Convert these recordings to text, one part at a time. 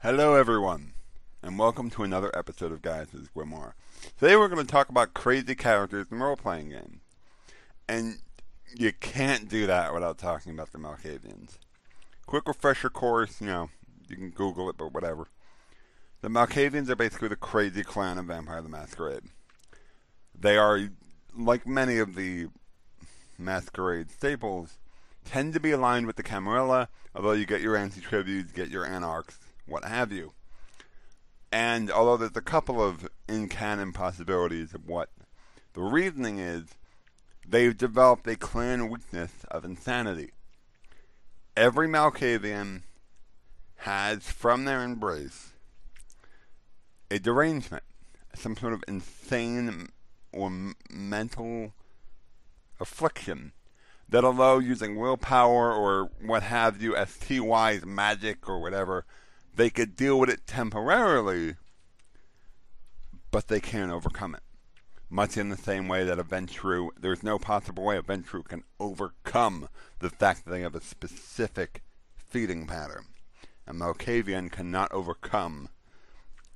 Hello everyone, and welcome to another episode of Gaius Grimoire. Today we're going to talk about crazy characters in role-playing games. And you can't do that without talking about the Malkavians. Quick refresher course, you can Google it, but whatever. The Malkavians are basically the crazy clan of Vampire the Masquerade. They are, like many of the Masquerade staples, tend to be aligned with the Camarilla, although you get your anti-tributes, get your anarchs, what have you. And although there's a couple of in-canon possibilities of what the reasoning is, they've developed a clan weakness of insanity. Every Malkavian has, from their embrace, a derangement, some sort of insane or mental affliction that, although using willpower or what have you, STY's magic or whatever, they could deal with it temporarily, but they can't overcome it. Much in the same way that a Ventrue, there's no possible way a Ventrue can overcome the fact that they have a specific feeding pattern. A Malkavian cannot overcome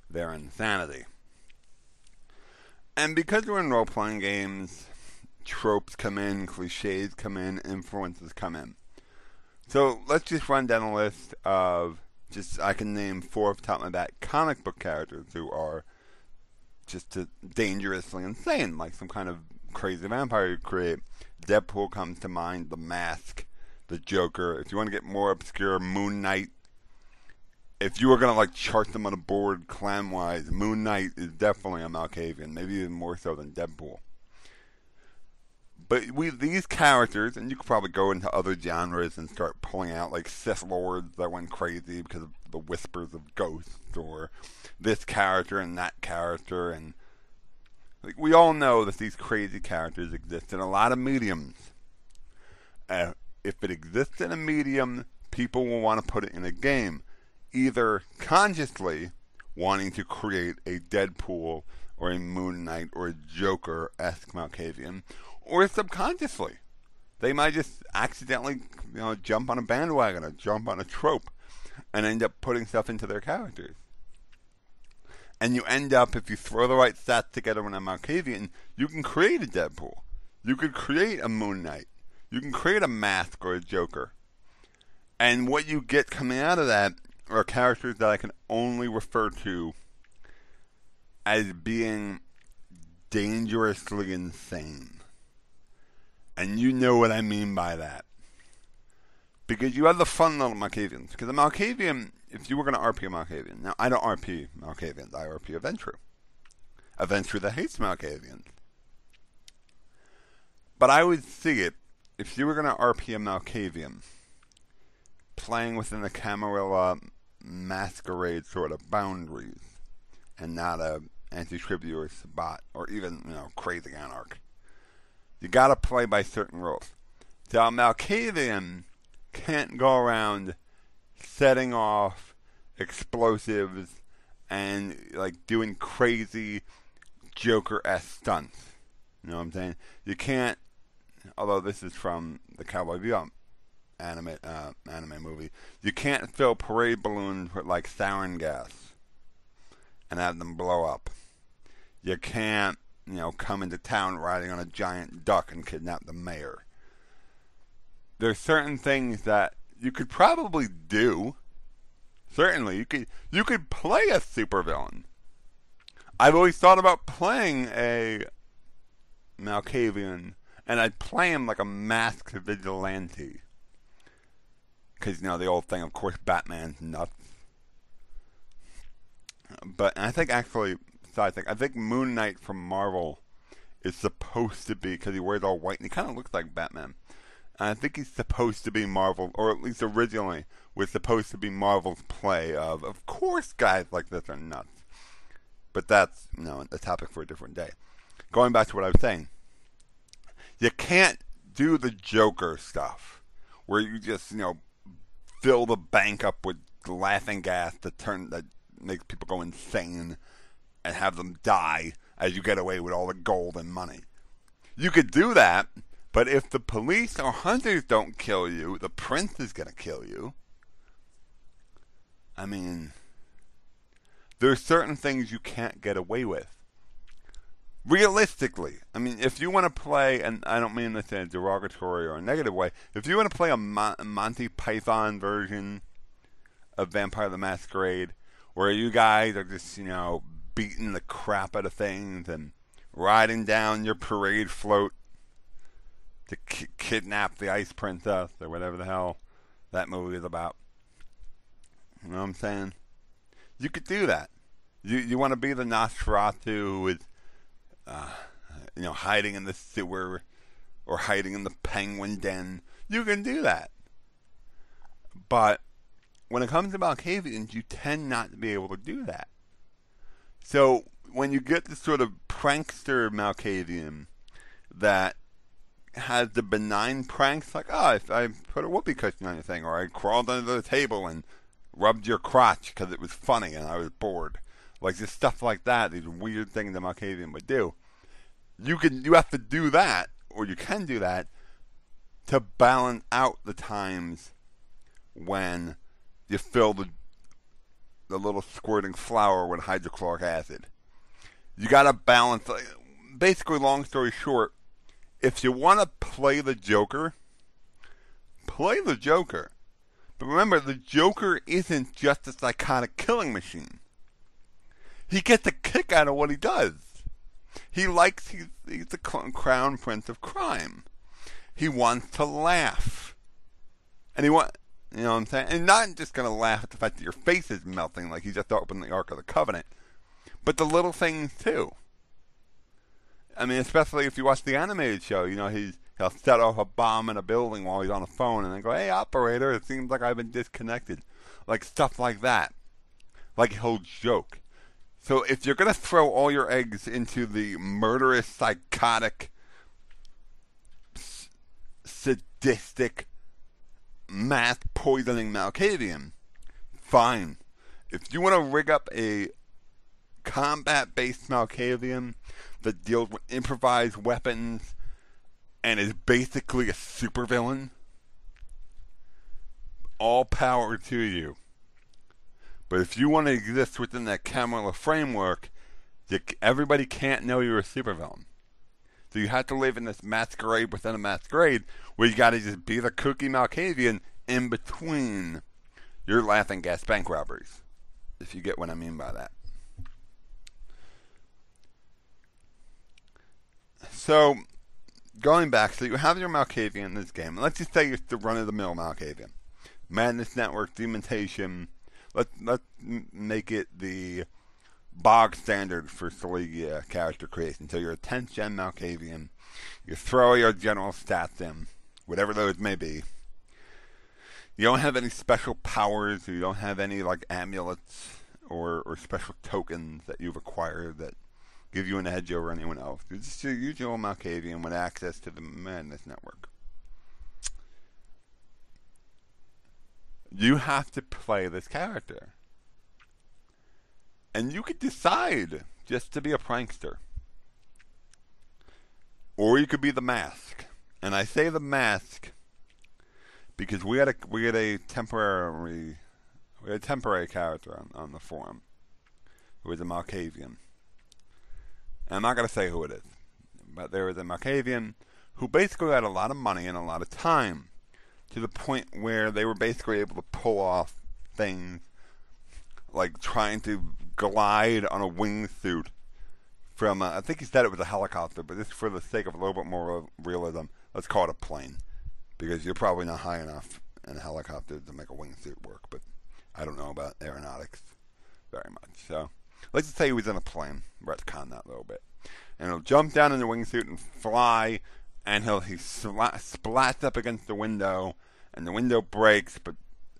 their insanity. And because we're in role-playing games, tropes come in, cliches come in, influences come in. So let's just run down a list of I can name 4 off the top of my back comic book characters who are just dangerously insane, like some kind of crazy vampire you create. Deadpool comes to mind, The Mask, the Joker. If you want to get more obscure, Moon Knight. If you were going to chart them on a board clan-wise, Moon Knight is definitely a Malkavian, maybe even more so than Deadpool. But these characters, and you could probably go into other genres and start pulling out Sith Lords that went crazy because of the whispers of ghosts, or this character and that character, and we all know that these crazy characters exist in a lot of mediums. If it exists in a medium, people will want to put it in a game, either consciously wanting to create a Deadpool or a Moon Knight or a Joker-esque Malkavian, or subconsciously. They might just accidentally, jump on a bandwagon or jump on a trope and end up putting stuff into their characters. And you end up, if you throw the right stats together in a Malkavian, you can create a Deadpool. You could create a Moon Knight. You can create a Mask or a Joker. And what you get coming out of that are characters that I can only refer to as being dangerously insane. And you know what I mean by that. Because you have the fun little Malkavians. Because a Malkavian, if you were going to RP a Malkavian, now I don't RP Malkavians, I RP a Ventrue. A Ventrue that hates Malkavians. But I would see it, if you were going to RP a Malkavian, playing within the Camarilla Masquerade sort of boundaries, and not a anti-tribute or Sabbat, or even, crazy anarch. You gotta play by certain rules. So a Malkavian can't go around setting off explosives and doing crazy Joker-esque stunts. You know what I'm saying? You can't, although this is from the Cowboy Bebop anime movie, you can't fill parade balloons with sarin gas and have them blow up. You can't come into town riding on a giant duck and kidnap the mayor. There's certain things that you could probably do. Certainly, you could play a supervillain. I've always thought about playing a Malkavian, and I'd play him like a masked vigilante. Because, the old thing, of course, Batman's nuts. But I think actually, I think Moon Knight from Marvel is supposed to be, because he wears all white and he kind of looks like Batman. And I think he's supposed to be Marvel, or at least originally was supposed to be Marvel's play of course guys like this are nuts. But that's, a topic for a different day. Going back to what I was saying, you can't do the Joker stuff, where you just, fill the bank up with laughing gas that makes people go insane and have them die as you get away with all the gold and money. You could do that, but if the police or hunters don't kill you, the prince is going to kill you. I mean, there's certain things you can't get away with. Realistically, I mean, if you want to play, and I don't mean this in a derogatory or a negative way, if you want to play a Monty Python version of Vampire the Masquerade, where you guys are just, beating the crap out of things and riding down your parade float to kidnap the Ice Princess or whatever the hell that movie is about. You know what I'm saying? You could do that. You want to be the Nosferatu who is, hiding in the sewer or hiding in the penguin den. You can do that. But when it comes to Malkavians, you tend not to be able to do that. So when you get this sort of prankster Malkavian that has the benign pranks, like, I put a whoopee cushion on your thing, or I crawled under the table and rubbed your crotch because it was funny and I was bored. Like, just stuff like that, these weird things that Malkavian would do. You have to do that, or you can do that, to balance out the times when you fill the little squirting flower with hydrochloric acid. You got to balance. Basically, long story short, if you want to play the Joker, play the Joker. But remember, the Joker isn't just a psychotic killing machine. He gets a kick out of what he does. He's the crown prince of crime. He wants to laugh. And you know what I'm saying? And not just going to laugh at the fact that your face is melting like he just opened the Ark of the Covenant, but the little things too. I mean, especially if you watch the animated show, he'll set off a bomb in a building while he's on the phone and then go, "Hey, operator, it seems like I've been disconnected." Like stuff like that. Like he'll joke. So if you're going to throw all your eggs into the murderous, psychotic, sadistic, mass poisoning Malkavian, fine. If you want to rig up a combat-based Malkavian that deals with improvised weapons and is basically a supervillain, all power to you. But if you want to exist within that Camarilla framework, everybody can't know you're a supervillain. So you have to live in this masquerade within a masquerade where you got to just be the kooky Malkavian in between your laughing gas bank robberies. If you get what I mean by that. So, going back, so you have your Malkavian in this game. And let's just say you're the run-of-the-mill Malkavian. Madness Network, Demontation. Let's make it the bog standard for Saligia character creation. So you're a 10th gen Malkavian. You throw your general stats in, whatever those may be. You don't have any special powers, or you don't have any like amulets or special tokens that you've acquired that give you an edge over anyone else. You're just your usual Malkavian with access to the Madness Network. You have to play this character. And you could decide just to be a prankster. Or you could be the Mask. And I say the Mask because we had a temporary character on the forum who was a Malkavian. And I'm not going to say who it is. But there was a Malkavian who basically had a lot of money and a lot of time, to the point where they were basically able to pull off things like trying to glide on a wingsuit from, I think he said it was a helicopter, but just for the sake of a little bit more realism, let's call it a plane. Because you're probably not high enough in a helicopter to make a wingsuit work, but I don't know about aeronautics very much. So let's just say he was in a plane, retcon that a little bit. And he'll jump down in the wingsuit and fly, and he splats up against the window, and the window breaks, but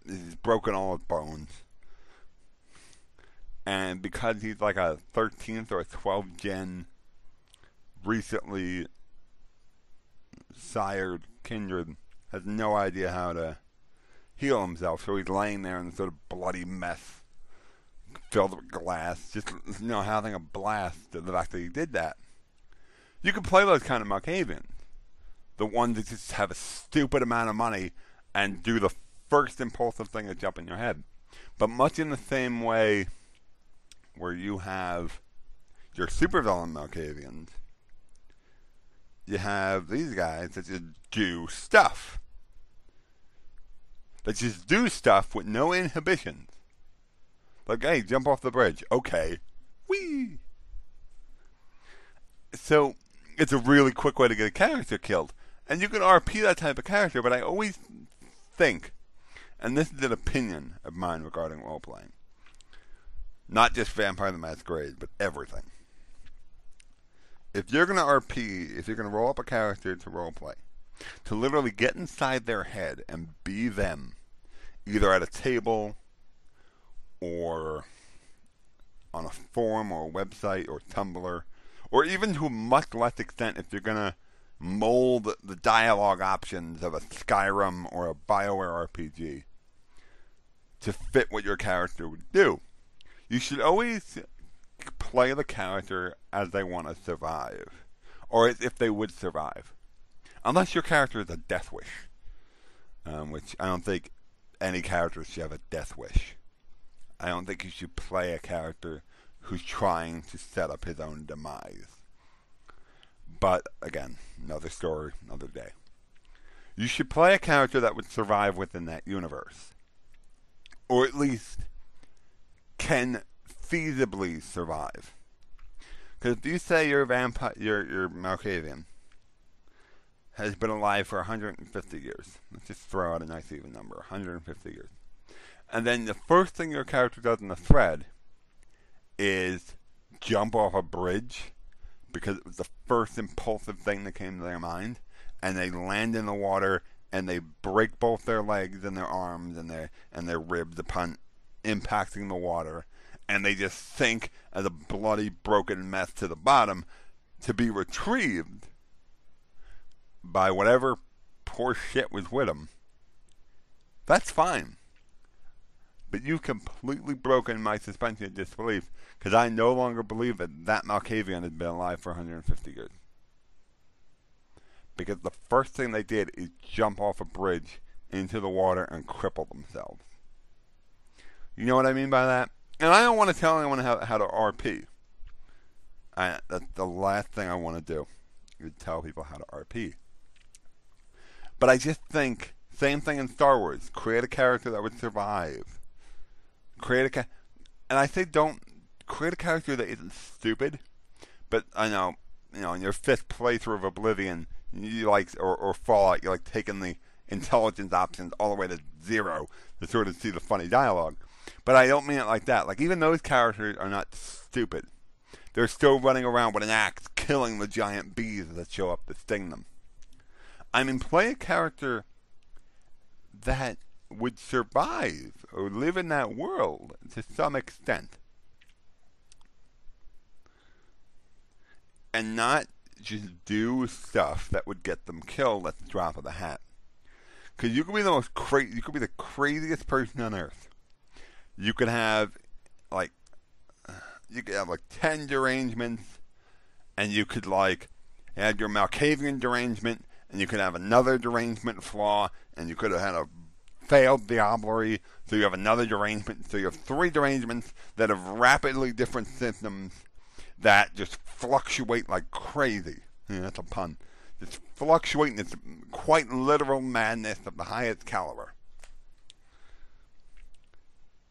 he's broken all his bones. And because he's like a 13th or a 12th gen, recently sired kindred, has no idea how to heal himself, so he's laying there in a sort of bloody mess, filled with glass, just having a blast at the fact that he did that. You can play those kind of Malkavians. The ones that just have a stupid amount of money and do the first impulsive thing that jump in your head. But much in the same way where you have your supervillain Malkavians. You have these guys that just do stuff. That just do stuff with no inhibitions. Like, hey, jump off the bridge. Okay. Whee! So, it's a really quick way to get a character killed. And you can RP that type of character, but I always think, and this is an opinion of mine regarding role-playing, not just Vampire the Masquerade, but everything. If you're going to RP, if you're going to roll up a character to roleplay, to literally get inside their head and be them, either at a table or on a forum or a website or Tumblr, or even to a much less extent if you're going to mold the dialogue options of a Skyrim or a BioWare RPG to fit what your character would do. You should always play the character as they want to survive, or as if they would survive. Unless your character is a death wish, which I don't think any character should have a death wish. I don't think you should play a character who's trying to set up his own demise. But, again, another story, another day. You should play a character that would survive within that universe. Or at least can feasibly survive. Because if you say your Malkavian has been alive for 150 years, let's just throw out a nice even number, 150 years. And then the first thing your character does in the thread is jump off a bridge because it was the first impulsive thing that came to their mind, and they land in the water and they break both their legs and their arms and their ribs upon impacting the water, and they just sink as a bloody, broken mess to the bottom to be retrieved by whatever poor shit was with them. That's fine. But you've completely broken my suspension of disbelief, because I no longer believe that Malkavian had been alive for 150 years. Because the first thing they did is jump off a bridge into the water and cripple themselves. You know what I mean by that? And I don't want to tell anyone how to RP. That's the last thing I want to do, is tell people how to RP. But I just think, same thing in Star Wars, create a character that would survive. And I say don't create a character that isn't stupid, but I know, in your fifth playthrough of Oblivion, you like, or Fallout, you're like taking the intelligence options all the way to 0 to sort of see the funny dialogue. But I don't mean it like that. Like, even those characters are not stupid. They're still running around with an axe, killing the giant bees that show up to sting them. I mean, play a character that would survive or live in that world to some extent. And not just do stuff that would get them killed at the drop of the hat. Because you could be you could be the craziest person on earth. You could have like 10 derangements, and you could have your Malkavian derangement, and you could have another derangement flaw, and you could have had a failed diablerie, so you have another derangement, so you have 3 derangements that have rapidly different symptoms that just fluctuate like crazy. Yeah, that's a pun. Just fluctuating, it's quite literal madness of the highest caliber.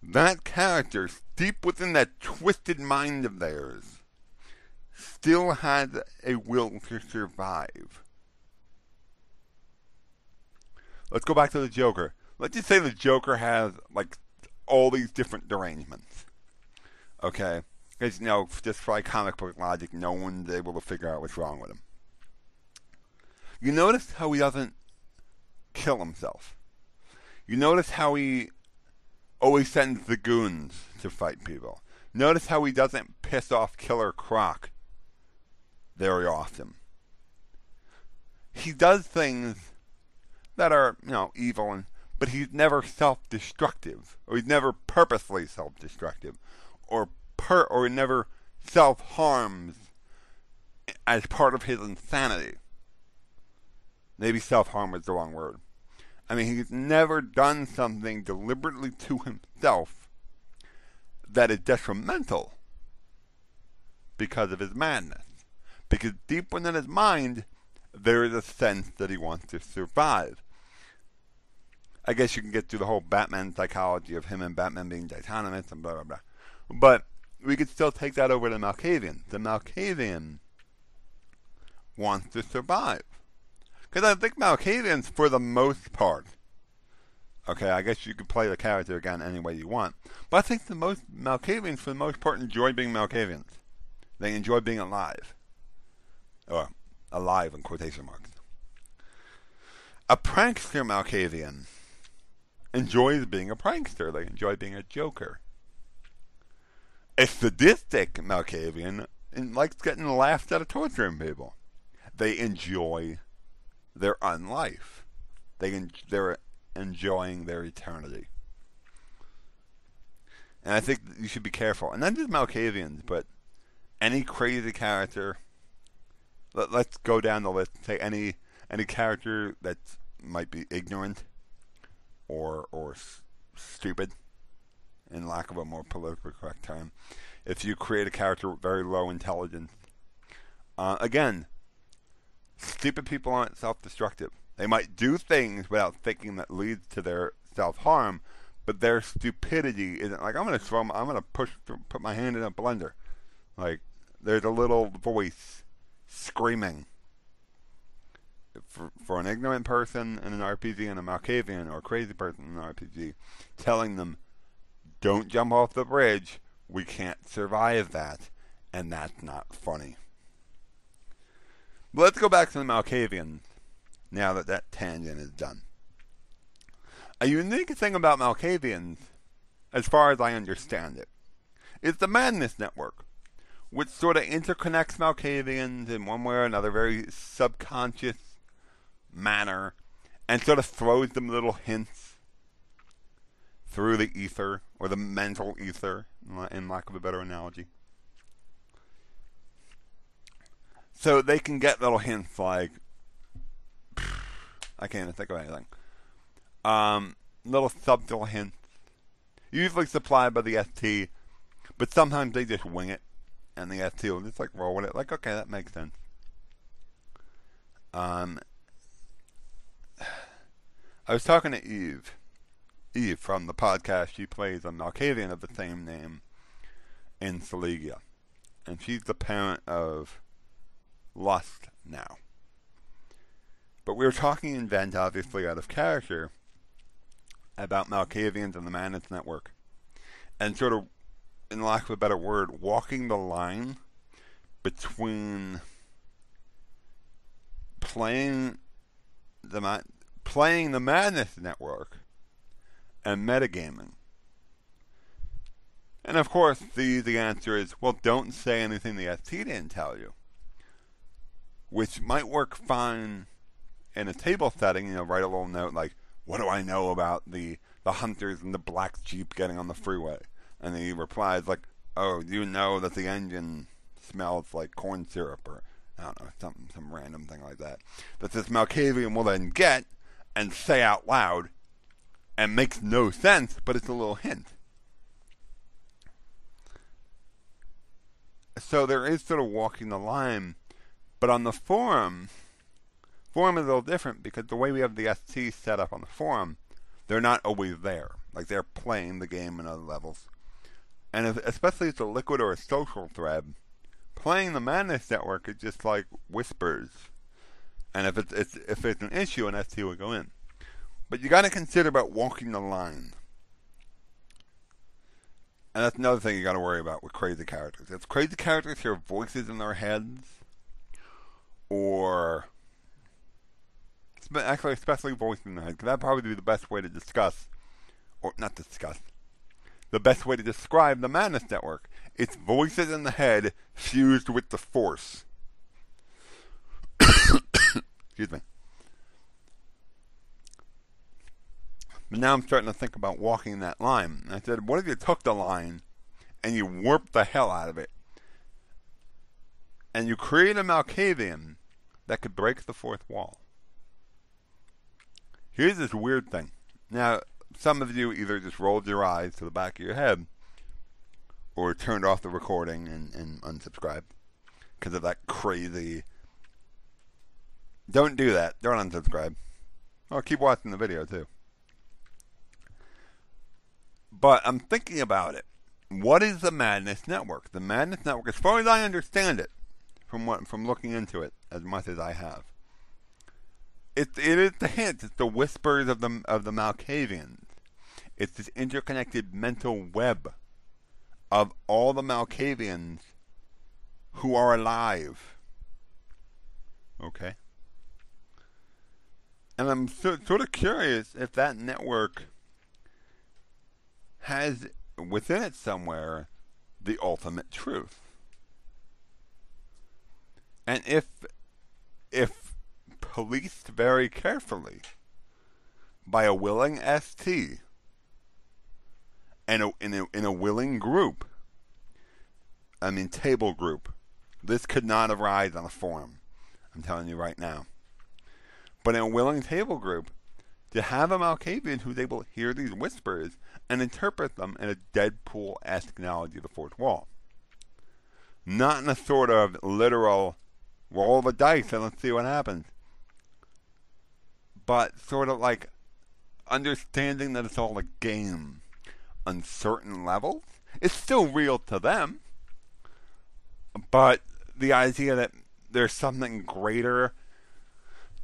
That character, deep within that twisted mind of theirs, still had a will to survive. Let's go back to the Joker. Let's just say the Joker has, all these different derangements. Okay? Because, just for comic book logic, no one's able to figure out what's wrong with him. You notice how he doesn't kill himself. You notice how he always sends the goons to fight people. Notice how he doesn't piss off Killer Croc very often. He does things that are, evil, but he's never self-destructive, or he's never purposely self-destructive, or never self-harms as part of his insanity. Maybe self-harm was the wrong word. I mean, he's never done something deliberately to himself that is detrimental because of his madness. Because deep within his mind, there is a sense that he wants to survive. I guess you can get through the whole Batman psychology of him and Batman being autonomous and blah, blah, blah. But we could still take that over to Malkavian. The Malkavian wants to survive. Because I think Malkavians, for the most part, okay, I guess you could play the character again any way you want, but I think the most Malkavians, for the most part, enjoy being Malkavians. They enjoy being alive. Or, alive in quotation marks. A prankster Malkavian enjoys being a prankster. They enjoy being a joker. A sadistic Malkavian likes getting laughed at of torturing people. They enjoy their unlife. They're enjoying their eternity. And I think you should be careful. And not just Malkavians, but any crazy character. Let's go down the list. Say any character that might be ignorant or stupid, in lack of a more politically correct term. If you create a character with very low intelligence, again, stupid people aren't self-destructive. They might do things without thinking that leads to their self-harm, but their stupidity isn't like, I'm going to put my hand in a blender. Like, there's a little voice screaming. For an ignorant person in an RPG and a Malkavian, or a crazy person in an RPG, telling them, don't jump off the bridge, we can't survive that, and that's not funny. But let's go back to the Malkavians, now that tangent is done. A unique thing about Malkavians, as far as I understand it, is the Madness Network, which sort of interconnects Malkavians in one way or another, very subconscious manner, and sort of throws them little hints through the ether, or the mental ether, in lack of a better analogy. So they can get little hints like, I can't even think of anything. Little subtle hints, usually supplied by the ST, but sometimes they just wing it, and the ST will just like roll with it, like, okay, that makes sense. I was talking to Eve from the podcast. She plays a Malkavian of the same name in Saligia, and she's the parent of Lust now. But we were talking in Vent, obviously out of character, about Malkavians and the Madness Network, and sort of, in lack of a better word, walking the line between playing the Madness Network and metagaming. And of course, the answer is, well, don't say anything the ST didn't tell you, which might work fine in a table setting. Write a little note like, what do I know about the hunters and the black Jeep getting on the freeway? And he replies like, oh, you know that the engine smells like corn syrup, or I don't know, some random thing like that. That this Malkavian will then get and say out loud, and makes no sense, but it's a little hint. So there is sort of walking the line, but on the forum is a little different, because the way we have the ST set up on the forum, they're not always there. Like, they're playing the game in other levels. And especially if it's a liquid or a social thread, playing the Madness Network is just like whispers. And if it's an issue, an ST would go in. But you got to consider about walking the line. And that's another thing you got to worry about with crazy characters. If crazy characters hear voices in their heads, or actually especially voices in their heads, because that'd probably be the best way to discuss, or not discuss, the best way to describe the Madness Network. It's voices in the head fused with the Force. Excuse me. But now I'm starting to think about walking that line. And I said, what if you took the line and you warped the hell out of it? And you create a Malkavian that could break the fourth wall. Here's this weird thing. Now, some of you either just rolled your eyes to the back of your head, or turned off the recording and unsubscribed. because of that crazy. Don't do that. Don't unsubscribe. Or keep watching the video too. But I'm thinking about it. What is the Madness Network? The Madness Network, as far as I understand it, from looking into it as much as I have, it is the hints. It's the whispers of the Malkavians. It's this interconnected mental web of all the Malkavians who are alive. Okay? And I'm sort of curious if that network has within it somewhere the ultimate truth. And if policed very carefully by a willing ST and in a willing group, I mean table group, this could not arise on a forum. I'm telling you right now. But in a willing table group, to have a Malkavian who's able to hear these whispers and interpret them in a Deadpool-esque analogy of the fourth wall. Not in a sort of literal roll of a dice and let's see what happens. But sort of like understanding that it's all a game on certain levels. It's still real to them. But the idea that there's something greater,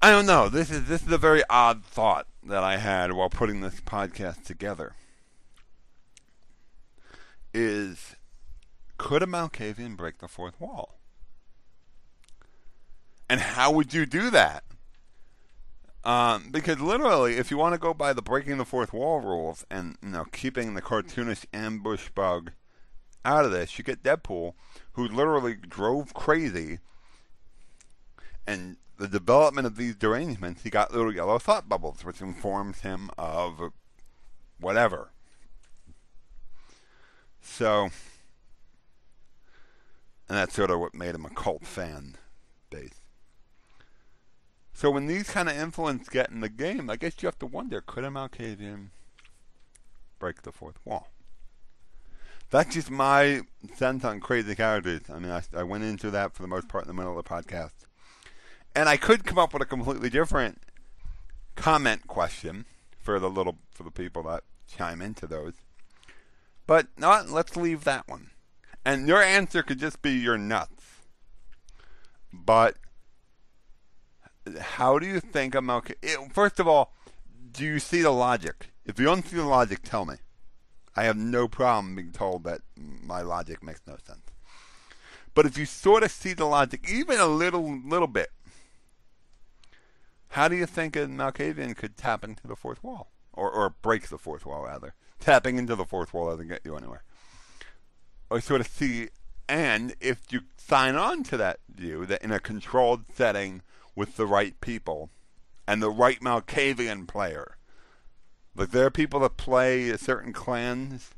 I don't know. This is a very odd thought that I had while putting this podcast together. Is, could a Malkavian break the fourth wall? And how would you do that? Because literally, if you want to go by the breaking the fourth wall rules and keeping the cartoonish ambush bug out of this, you get Deadpool, who literally drove crazy, and the development of these derangements, he got little yellow thought bubbles, which informs him of whatever. So, and that's sort of what made him a cult fan base. So when these kind of influence get in the game, I guess you have to wonder, could a Malkavian break the fourth wall? That's just my sense on crazy characters. I mean, I went into that for the most part in the middle of the podcast. And I could come up with a completely different comment question for the people that chime into those. But let's leave that one. And your answer could just be you're nuts. But how do you think a Malkavian... First of all, do you see the logic? If you don't see the logic, tell me. I have no problem being told that my logic makes no sense. But if you sort of see the logic, even a little bit, how do you think a Malkavian could tap into the fourth wall? Or break the fourth wall, rather. Tapping into the fourth wall doesn't get you anywhere. Or sort of see, and if you sign on to that view, that in a controlled setting with the right people, and the right Malkavian player, like there are people that play certain clans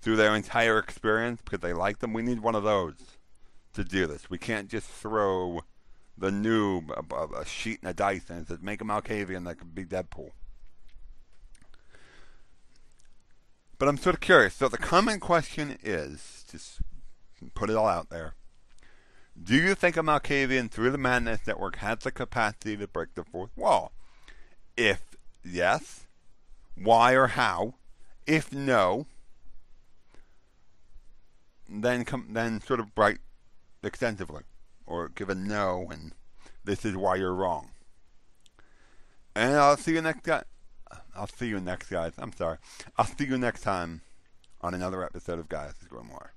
through their entire experience because they like them. We need one of those to do this. We can't just throw the noob a sheet and a dice and it says, make a Malkavian that could be Deadpool. But I'm sort of curious. So the common question is, just put it all out there, do you think a Malkavian through the Madness Network has the capacity to break the fourth wall? If yes, why or how? If no, then sort of write extensively. Or give a no, and this is why you're wrong. And I'll see you next guys. I'm sorry. I'll see you next time on another episode of Gaius Grimoire.